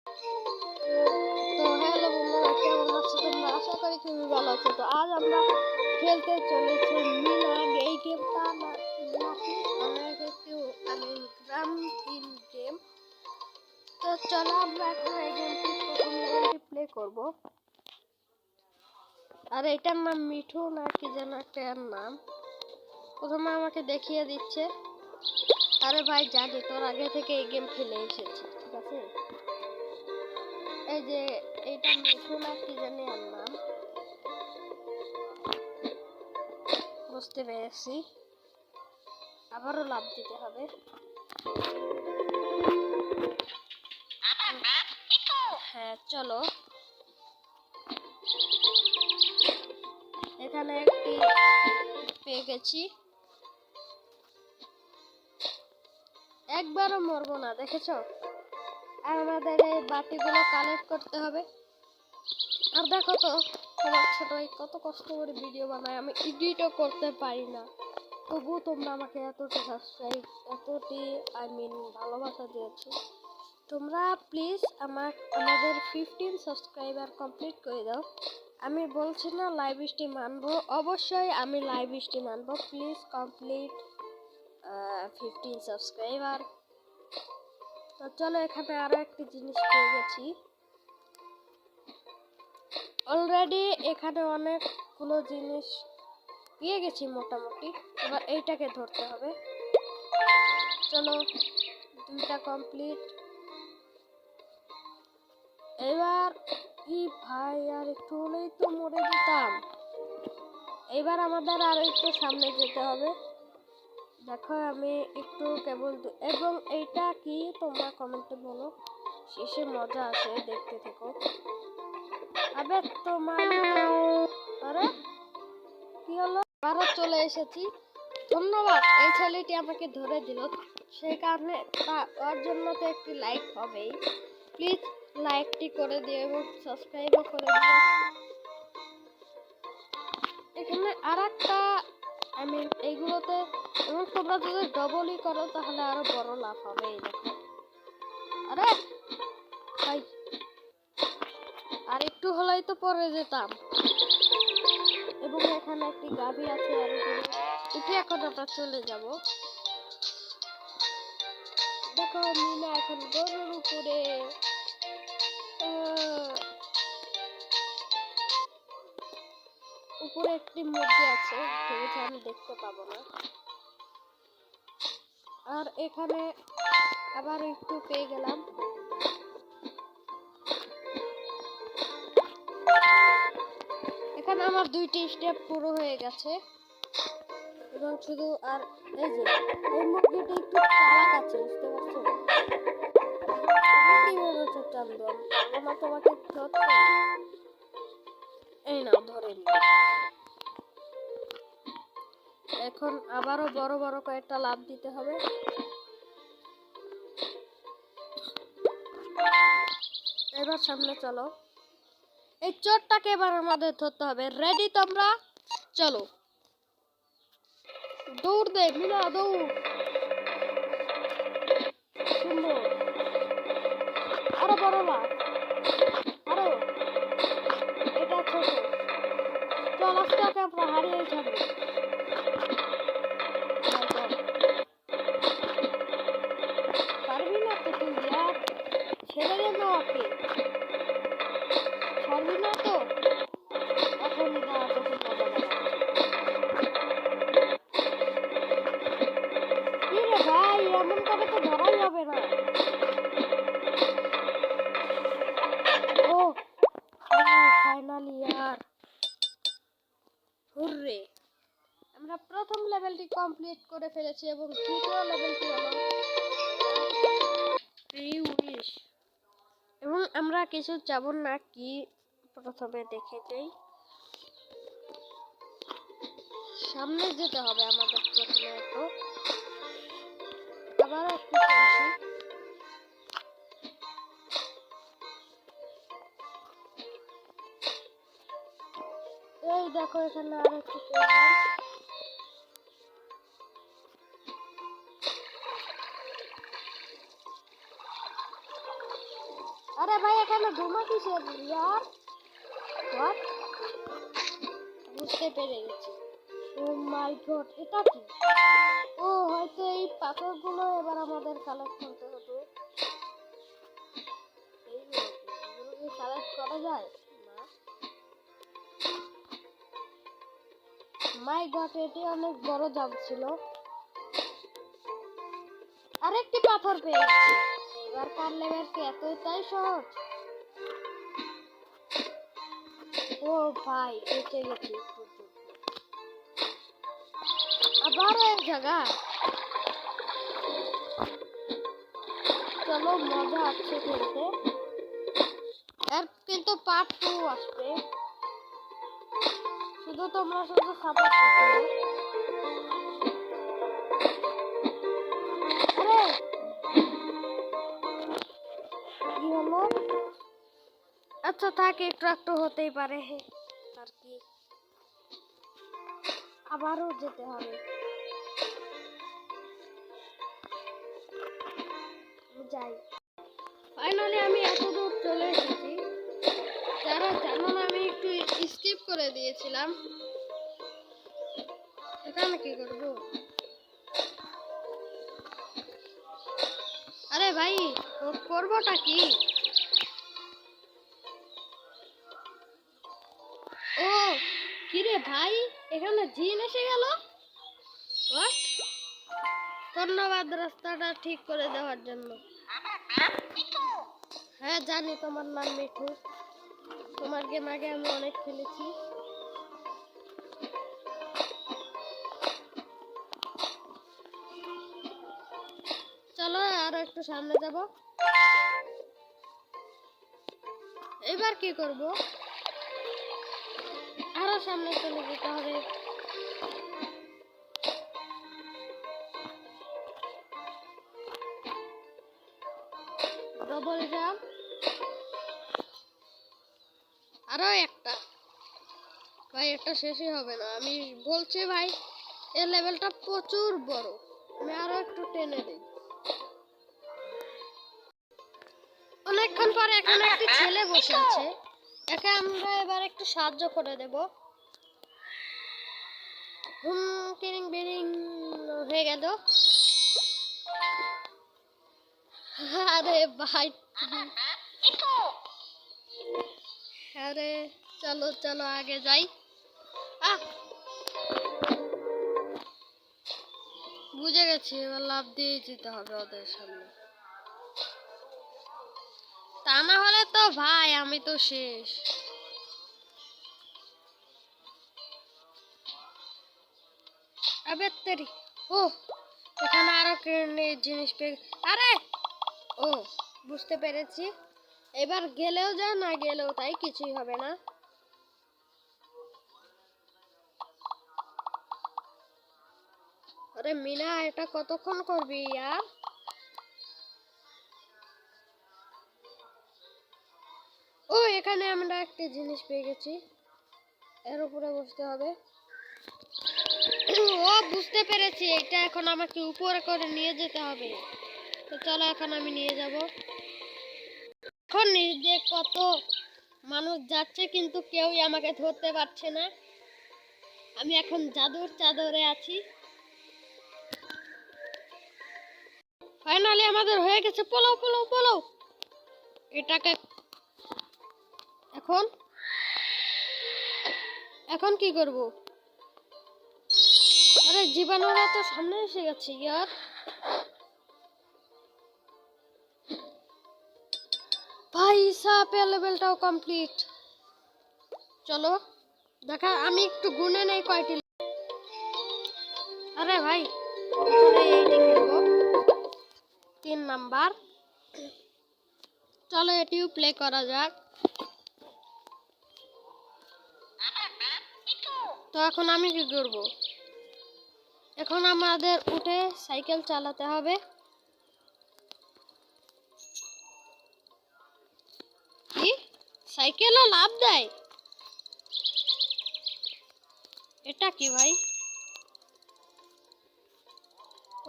তো হ্যালো বন্ধুরা, কেমন আছো তোমরা? আশা করি খুবই ভালো আছো। তো আজ আমরা খেলতে চলেছি মিনাগ। এই গেমটা নাকি অনেক একটি গ্রাম থিম গেম। তো চলো আমরা এখন এই গেমটি প্রথম লেভেলটি প্লে করব। আর এটার নাম মিঠু না কি যেন একটা নাম। প্রথমে আমাকে দেখিয়ে দিচ্ছে। আরে ভাই জানি তোর আগে থেকে এই গেম খেলে এসেছি, ঠিক আছে? এই যে এইটা মিঠু না কি জানি আর নাম, বুঝতে পেরেছি। আবারও লাভ দিতে হবে। হ্যাঁ চলো, এখানে একটি পেয়ে গেছি। একবারও মরবো না, দেখেছো? আর আমাদের এই বাটিগুলো কালেক্ট করতে হবে। আর দেখো তো তোমার ছোট ভাই কত কষ্ট করে ভিডিও বানায়, আমি এডিটও করতে পারি না, তবুও তোমরা আমাকে এতটি সাবস্ক্রাইব, এতটি ভালোবাসা দিয়েছো। তোমরা প্লিজ আমাদের 15 সাবস্ক্রাইবার কমপ্লিট করে দাও। আমি বলছি না লাইভ স্ট্রিম আনবো, অবশ্যই আমি লাইভ স্ট্রিম আনবো। Please complete 15 subscriber. তো চলো, এখানে আরো একটি জিনিস পেয়ে গেছি অলরেডি। এখানে অনেকগুলো জিনিস পেয়ে গেছি মোটামুটি। এবার এইটাকে ধরতে হবে। চলো, দুইটা কমপ্লিট। এবার কি ভাই, আর একটু হলেই তো মরে যেতাম। এবার আমাদের আর একটু সামনে যেতে হবে। দেখো আমি একটু কেবল এবং এইটা কি তোমরা কমেন্টে বলো, শেষে মজা আছে, দেখতে থেকো। আবে তোমার আরে কি হলো, আবারও চলে এসেছি। ধন্যবাদ, এই ছেলেটি আমাকে ধরে দিল, সেই কারণে ওর জন্য তো একটি লাইক হবেই। প্লিজ লাইকটি করে দিও এবং সাবস্ক্রাইবও করে দিও। এখানে আর একটা এইগুলোতে, এবং তোমরা যদি ডবলই করো তাহলে আরো বড় লাভ হবে। এই দেখো, আরে ভাই আর একটু হলেই তো পরে যেতাম। এবং এখানে একটি গাভী আছে, আর উঠে এখন আমরা চলে যাব। দেখো মিনা এখন গরুর উপরে। উপরে একটি মুরগি আছে, ভেবেছি আমি দেখতে পাবো না। আর এখানে আবার একটু পেয়ে গেলাম। এখানে আমার 2টি স্টেপ পুরো হয়ে গেছে। এবং শুধু আর এই যে এই মুরগিটা একটু চালাক আছে, বুঝতে পারছো? কিভাবে টানবো আমি, পারবো না তোমাকে ধরতে। এই নাও ধরে নি। এখন আবারও বড় বড় কয়েকটা লাফ দিতে হবে। এবার সামনে চলো, এই চোরটাকে এবার আমাদের ধরতে হবে। রেডি তোমরা? চলো, দৌড় দে মিনা, দৌড়। সুন্দর, আরো বড় লাফ, আরো। এটা ছোট, চল আজকে আমরা হারিয়ে যাবো। পারবি না তো তুই, ইয়ার ছেড়ে দে না ওকে, ছাড়বি না তো। এখন কি রে ভাই, এমন করে তো ধরাই যাবে না। ও ফাইনালি ইয়ার, হুররে, আমরা প্রথম লেভেলটি কমপ্লিট করে ফেলেছি এবং দ্বিতীয় লেভেলটি হলো ফ্রি উইশ। এবং আমরা কিছু যাব না, কি প্রথমে দেখে যাই। সামনে যেতে হবে আমাদের প্রথমে। তো আবার একটু চলছি। এই দেখো এখানে আর একটু আরে ভাই এখানে ধুমা কিসের ইয়ার? হোয়াট? বুঝতে পেরে গেছি। ও মাই গড, এটা কি? ও হয়তো এই পাথরগুলো এবার আমাদের কালেক্ট করতে হবে। এইগুলো কি কালেক্ট করা যায়? না। মাই গড, এটি অনেক বড় জাম্প ছিল। আরেকটি পাথর পেয়ে গেছি। এবার কার লেভেল কি এতটাই সহজ? ও ভাই, বেঁচে গেছি। আবার এক জায়গা। চলো, মজা আছে খেলতে। এর কিন্তু পার্ট 2 আসবে। শুধু তোমরা শুধু সাপোর্ট করো। আরে কি হলো? আচ্ছা থাক, একটু একটু হতেই পারে আর কি। আবারও যেতে হবে। যাই। ফাইনালি আমি এত দূর চলে এসেছি। যারা জানো না, আমি একটু স্কিপ করে দিয়েছিলাম। এখানে কি করবো? আরে ভাই, করবোটা কি? ও কিরে ভাই, এখানে জিন এসে গেল। ধন্যবাদ রাস্তাটা ঠিক করে দেওয়ার জন্য। হ্যাঁ জানি তোমার নাম মিঠু। তোমার গেম আগে আমি অনেক খেলেছি। চলো আরো একটু সামনে যাব। এবার কি করব? আরো সামনে চলে যেতে হবে। Double jump. আরো একটা। ভাই এটা শেষই হবে না, আমি বলছি ভাই। এই লেভেলটা প্রচুর বড়। আমি আরো একটু টেনে দিই। অনেকক্ষণ পরে এখানে একটি ছেলে বসে আছে। একে আমরা এবার একটু সাহায্য করে দেব। কিরিং বিরিং হয়ে গেল। আরে ভাই, আরে চলো চলো আগে যাই। বুঝে গেছি, এবার লাফ দিয়ে যেতে হবে ওদের সামনে। তা না হলে তো ভাই আমি তো শেষ। আবে তেরি। ও এখানে আরো জিনিস পেয়ে। আরে ও বুঝতে পেরেছি। এবার গেলেও যা, না গেলেও তাই, কিছুই হবে না। আরে মিনা, এটা কতক্ষণ করবি ইয়ার? ও এখানে আমরা একটা জিনিস পেয়ে গেছি। এর উপরে বসতে হবে। ও বুঝতে পেরেছি, এটা এখন আমাকে উপরে করে নিয়ে যেতে হবে। তো চলো এখন আমি নিয়ে যাব। এখন যে কত মানুষ যাচ্ছে কিন্তু কেউই আমাকে ধরতে পারছে না। আমি এখন জাদুর চাদরে আছি। ফাইনালি আমাদের হয়ে গেছে। পোলাও পোলাও পোলাও। এটাকে এখন এখন কি করব? আরে জীবাণুরা তো সামনে এসে গেছে ইয়ার। ভাই সাপ লেভেলটাও কমপ্লিট। চলো দেখা, আমি একটু গুনে নেই কয়টি। আরে ভাই এইটি খেলবো 3 নাম্বার। চলো এটিও প্লে করা যাক। তো এখন আমি কি করব? এখন আমাদের উঠে সাইকেল চালাতে হবে। কি সাইকেলও লাভ দেয়? এটা কি ভাই?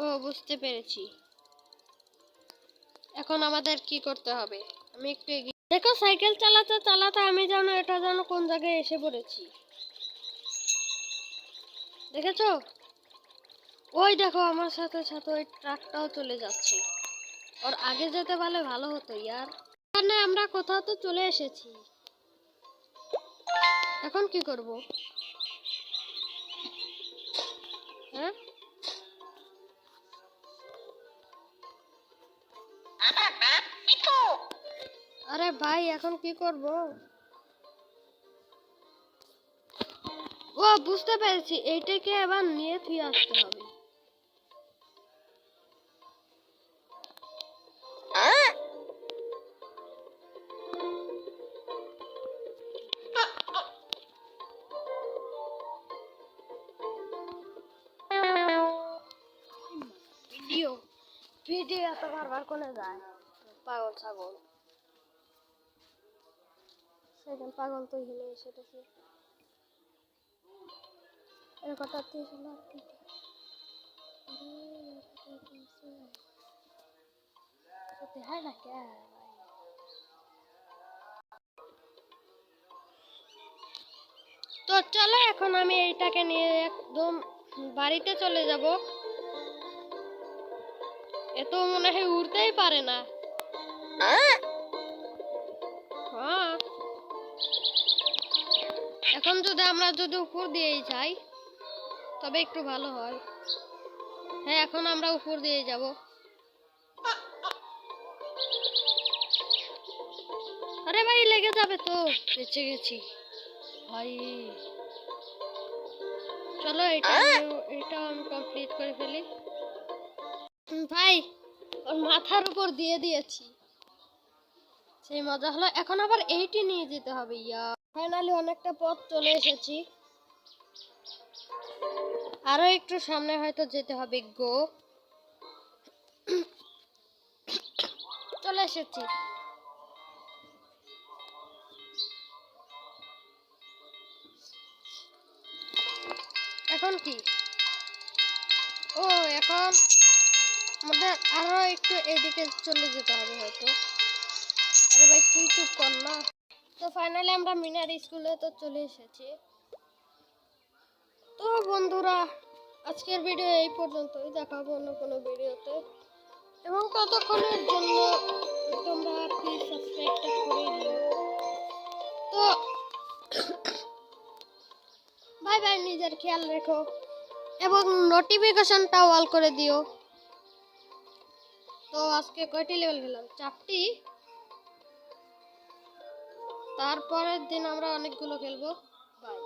ও বুঝতে পেরেছি। এখন আমাদের কি করতে হবে? আমি একটু এগিয়ে দেখো, সাইকেল চালাতে চালাতে আমি যেন এটা যেন কোন জায়গায় এসে পড়েছি, দেখেছো? ওই দেখো আমার সাথে সাথে ওই ট্রাকটাও চলে যাচ্ছে। ওর আগে যেতে পারলে ভালো হতো ইয়ার। মানে আমরা কোথাও তো চলে এসেছি, এখন কি করব? হ্যাঁ, আরে ভাই এখন কি করব? ও বুঝতে পেরেছি, এইটাকে এবার নিয়ে ফিরে আসতে হবে। ভিডিও ভিডিও এত বারবার করে যায়, পাগল ছাগল। সেখানে পাগল তো হেলে এসেছে। এর কথা দিয়ে শোনা কি সত্যি হয় না কে? তো চলো এখন আমি এইটাকে নিয়ে একদম বাড়িতে চলে যাব। এত মনে হয় উড়তেই পারে না। হ্যাঁ, এখন আমরা যদি উপর দিয়েই যাই তবে একটু ভালো হয়। হ্যাঁ, এখন আমরা উপর দিয়ে যাব। আরে ভাই লেগে যাবে তো। বেঁচে গেছি ভাই। চলো এটা আমি কমপ্লিট করে ফেলি। ভাই ওর মাথার উপর দিয়ে দিয়েছি, সেই মজা হলো। এখন আবার এইটি নিয়ে যেতে হবে। ইয়া ফাইনালি অনেকটা পথ চলে এসেছি, আরো একটু সামনে হয়তো যেতে হবে গো। চলে এসেছি। এখন কি? ও এখন আমাদের আরো একটু এদিকে চলে যেতে হবে হয়তো। আরে ভাই তুই চুপ কর না। তো ফাইনালি আমরা মিনার স্কুলে তো চলে এসেছি। তো বন্ধুরা আজকের ভিডিও এই পর্যন্তই, দেখা হবে অন্য কোনো ভিডিওতে। এবং ততক্ষণের জন্য তোমরা প্লিজ সাবস্ক্রাইবটা করে দিও। তো বাই বাই, নিজের খেয়াল রেখো এবং নোটিফিকেশনটাও অল করে দিও। তো আজকে কয়টি লেভেল খেলাম? 4টি। তারপরের দিন আমরা অনেকগুলো খেলবো। বাই।